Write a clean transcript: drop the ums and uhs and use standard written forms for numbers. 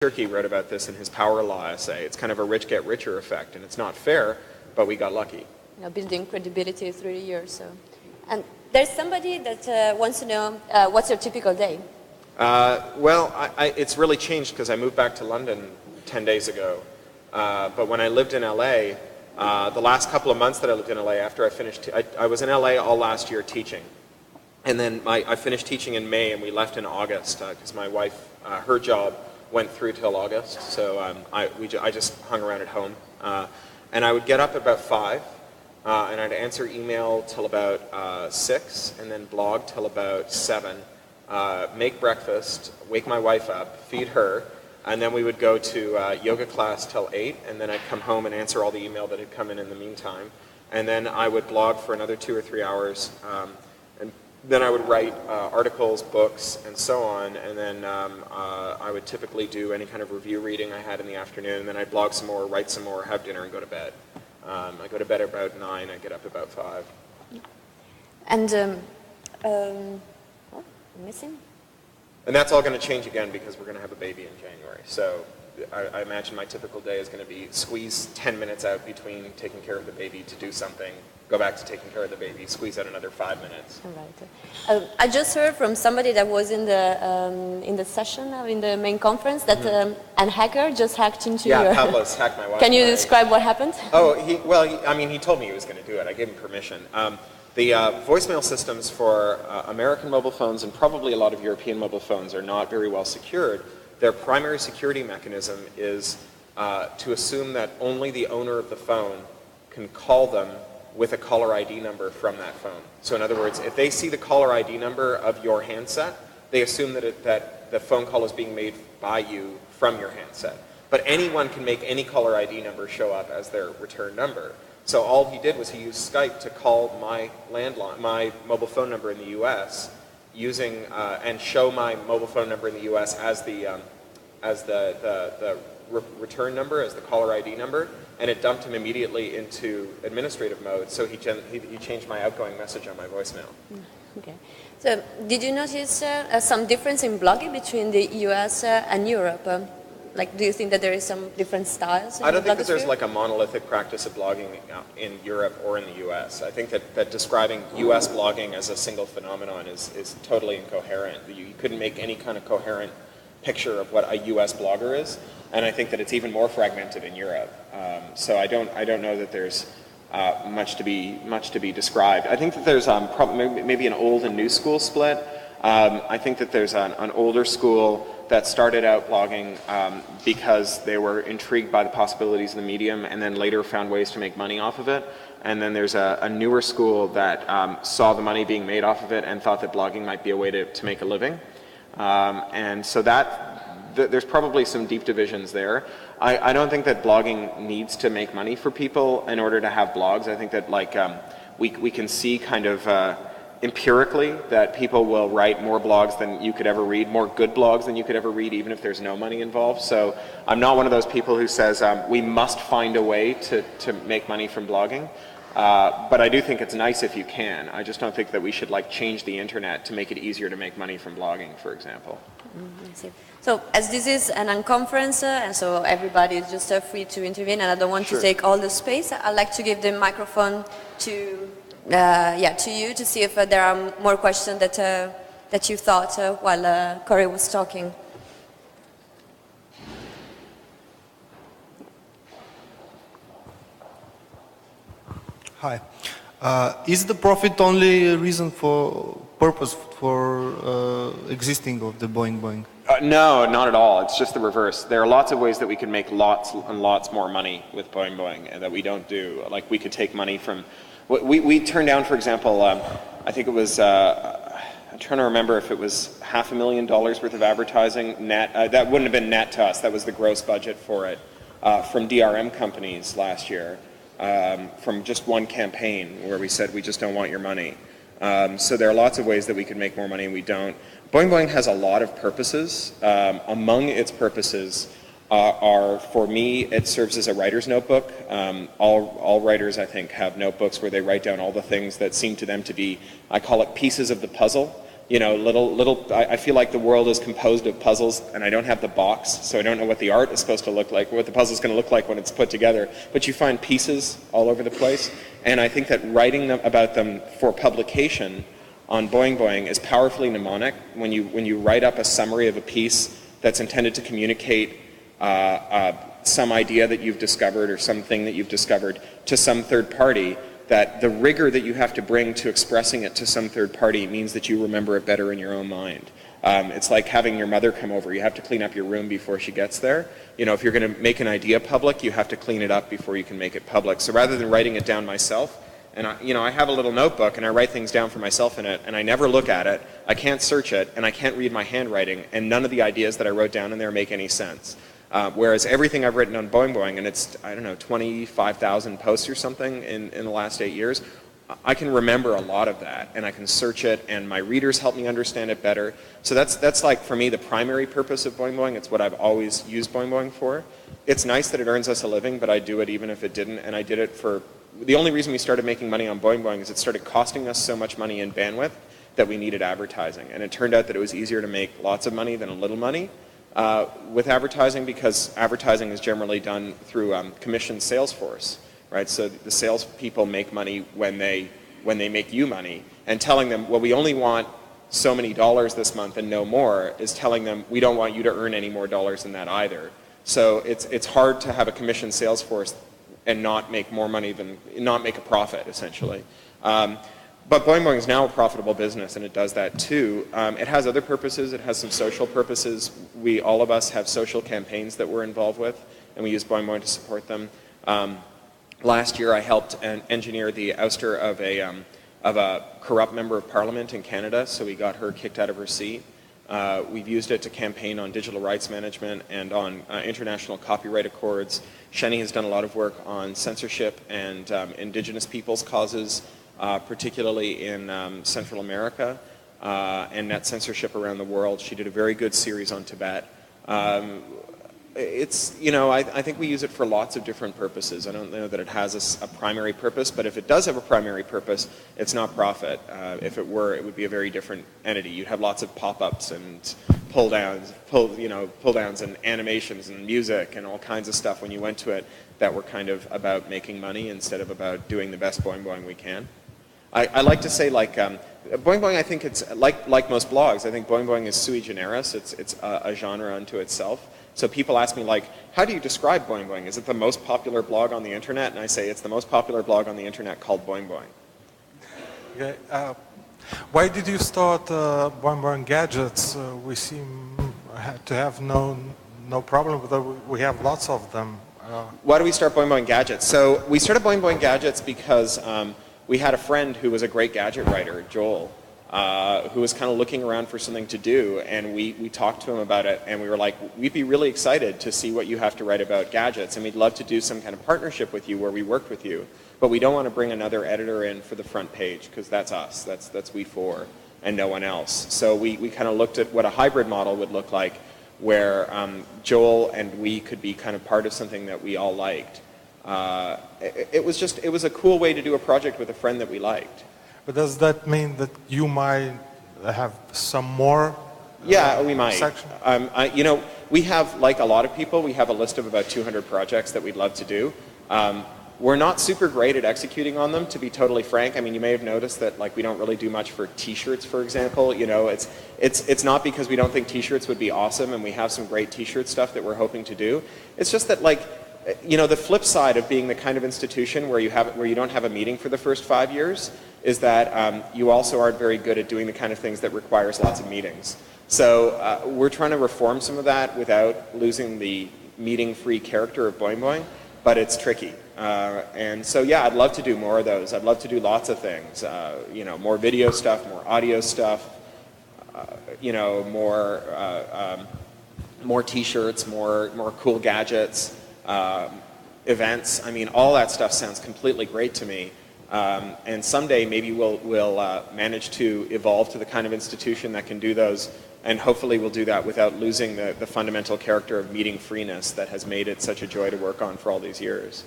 Turkey wrote about this in his power law essay. It's kind of a rich get richer effect, and it's not fair, but we got lucky. You know, building credibility through the years. So. And there's somebody that wants to know what's your typical day? Well, it's really changed because I moved back to London 10 days ago. But when I lived in LA, the last couple of months that I lived in LA, after I finished, I was in LA all last year teaching. And then I finished teaching in May, and we left in August because my wife, her job went through till August. So I just hung around at home. And I would get up about 5, and I'd answer email till about 6, and then blog till about 7. Make breakfast, wake my wife up, feed her, and then we would go to yoga class till 8, and then I'd come home and answer all the email that had come in the meantime. And then I would blog for another 2 or 3 hours, and then I would write articles, books, and so on, and then I would typically do any kind of review reading I had in the afternoon, and then I'd blog some more, write some more, have dinner, and go to bed. I go to bed about 9, I get up about 5. And missing? And that's all going to change again because we're going to have a baby in January. So I imagine my typical day is going to be squeeze 10 minutes out between taking care of the baby to do something, go back to taking care of the baby, squeeze out another 5 minutes. Right. I just heard from somebody that was in the session, in the main conference, that a hacker just hacked into your... Yeah, Pablo's hacked my wife. Can you describe what happened? Oh, he told me he was going to do it. I gave him permission. The voicemail systems for American mobile phones and probably a lot of European mobile phones are not very well secured. Their primary security mechanism is to assume that only the owner of the phone can call them with a caller ID number from that phone. So in other words, if they see the caller ID number of your handset, they assume that the phone call is being made by you from your handset. But anyone can make any caller ID number show up as their return number. So all he did was he used Skype to call my landline, my mobile phone number in the U.S. using and show my mobile phone number in the U.S. as the return number, as the caller ID number, and it dumped him immediately into administrative mode. So he changed my outgoing message on my voicemail. Okay. So did you notice some difference in blogging between the U.S. And Europe? Like, do you think that there is some different styles? I don't think that there's like a monolithic practice of blogging in Europe or in the U.S. I think that describing U.S. blogging as a single phenomenon is totally incoherent. You couldn't make any kind of coherent picture of what a U.S. blogger is, and I think that it's even more fragmented in Europe. So I don't know that there's much to be described. I think that there's maybe an old and new school split. I think that there's an older school that started out blogging because they were intrigued by the possibilities of the medium and then later found ways to make money off of it. And then there's a newer school that saw the money being made off of it and thought that blogging might be a way to make a living. And so there's probably some deep divisions there. I don't think that blogging needs to make money for people in order to have blogs. I think that we can see kind of empirically that people will write more blogs than you could ever read, more good blogs than you could ever read, even if there's no money involved. So I'm not one of those people who says we must find a way to make money from blogging. But I do think it's nice if you can. I just don't think that we should change the internet to make it easier to make money from blogging, for example. I see. So as this is an unconference, and so everybody is just free to intervene, and I don't want to take all the space, I'd like to give the microphone to you to see if there are more questions that you thought while Cory was talking. Hi. Is the profit only a reason purpose for existing of the Boing Boing? No, not at all. It's just the reverse. There are lots of ways that we can make lots and lots more money with Boing Boing and that we don't do. Like we could take money from... We turned down, for example, I think it was... I'm trying to remember if it was $500,000 worth of advertising net. That wouldn't have been net to us. That was the gross budget for it from DRM companies last year. From just one campaign where we said we just don't want your money. So there are lots of ways that we could make more money and we don't. Boing Boing has a lot of purposes. Among its purposes are, for me, it serves as a writer's notebook. All writers, I think, have notebooks where they write down all the things that seem to them to be, I call it pieces of the puzzle You know, I feel like the world is composed of puzzles, and I don't have the box, so I don't know what the art is supposed to look like, what the puzzle is going to look like when it's put together. But you find pieces all over the place, and I think that writing about them for publication on Boing Boing is powerfully mnemonic. When you write up a summary of a piece that's intended to communicate some idea that you've discovered or something that you've discovered to some third party, that the rigor that you have to bring to expressing it to some third party means that you remember it better in your own mind. It's like having your mother come over. You have to clean up your room before she gets there. You know, if you're going to make an idea public, you have to clean it up before you can make it public. So rather than writing it down myself, and I have a little notebook and I write things down for myself in it, and I never look at it, I can't search it, and I can't read my handwriting, and none of the ideas that I wrote down in there make any sense. Whereas everything I've written on Boing Boing, and it's, I don't know, 25,000 posts or something in the last 8 years, I can remember a lot of that, and I can search it, and my readers help me understand it better. So that's like, for me, the primary purpose of Boing Boing. It's what I've always used Boing Boing for. It's nice that it earns us a living, but I do it even if it didn't, and I did it for... The only reason we started making money on Boing Boing is it started costing us so much money in bandwidth that we needed advertising. And it turned out that it was easier to make lots of money than a little money with advertising, because advertising is generally done through commissioned sales force, right? So the salespeople make money when they make you money, and telling them, well, we only want so many dollars this month and no more, is telling them we don't want you to earn any more dollars than that either. So it's hard to have a commissioned sales force and not make more money than, not make a profit, essentially. But Boing Boing is now a profitable business, and it does that too. It has other purposes. It has some social purposes. All of us have social campaigns that we're involved with, and we use Boing Boing to support them. Last year I helped engineer the ouster of a corrupt member of parliament in Canada, so we got her kicked out of her seat. We've used it to campaign on digital rights management and on international copyright accords. Sheni has done a lot of work on censorship and indigenous peoples' causes, particularly in Central America, and net censorship around the world. She did a very good series on Tibet. I think we use it for lots of different purposes. I don't know that it has a primary purpose, but if it does have a primary purpose, it's not profit. If it were, it would be a very different entity. You'd have lots of pop-ups and pull-downs and animations and music and all kinds of stuff when you went to it that were kind of about making money instead of about doing the best Boing Boing we can. I like to say, like, Boing Boing, I think it's, like most blogs, I think Boing Boing is sui generis. It's a genre unto itself. So people ask me, like, how do you describe Boing Boing? Is it the most popular blog on the internet? And I say it's the most popular blog on the internet called Boing Boing. Okay. Why did you start Boing Boing Gadgets? We seem to have no problem with it. We have lots of them. Why do we start Boing Boing Gadgets? So we started Boing Boing Gadgets because we had a friend who was a great gadget writer, Joel, who was kind of looking around for something to do, and we talked to him about it, and we were like, we'd be really excited to see what you have to write about gadgets, and we'd love to do some kind of partnership with you where we worked with you, but we don't want to bring another editor in for the front page, because that's us, that's we four, and no one else. So we kind of looked at what a hybrid model would look like, where Joel and we could be kind of part of something that we all liked. It was a cool way to do a project with a friend that we liked. But does that mean that you might have some more? Yeah, we might. Section? We have, like a lot of people, we have a list of about 200 projects that we'd love to do. We're not super great at executing on them, to be totally frank. I mean, you may have noticed that, like, we don't really do much for T-shirts, for example. You know, it's not because we don't think T-shirts would be awesome, and we have some great T-shirt stuff that we're hoping to do. It's just that, like, the flip side of being the kind of institution where you don't have a meeting for the first 5 years is that you also aren't very good at doing the kind of things that requires lots of meetings. So we're trying to reform some of that without losing the meeting-free character of Boing Boing, but it's tricky. And so, yeah, I'd love to do more of those. I'd love to do lots of things. More video stuff, more audio stuff, more T-shirts, more cool gadgets. Events. I mean, all that stuff sounds completely great to me. And someday maybe we'll manage to evolve to the kind of institution that can do those, and hopefully we'll do that without losing the fundamental character of meeting freeness that has made it such a joy to work on for all these years.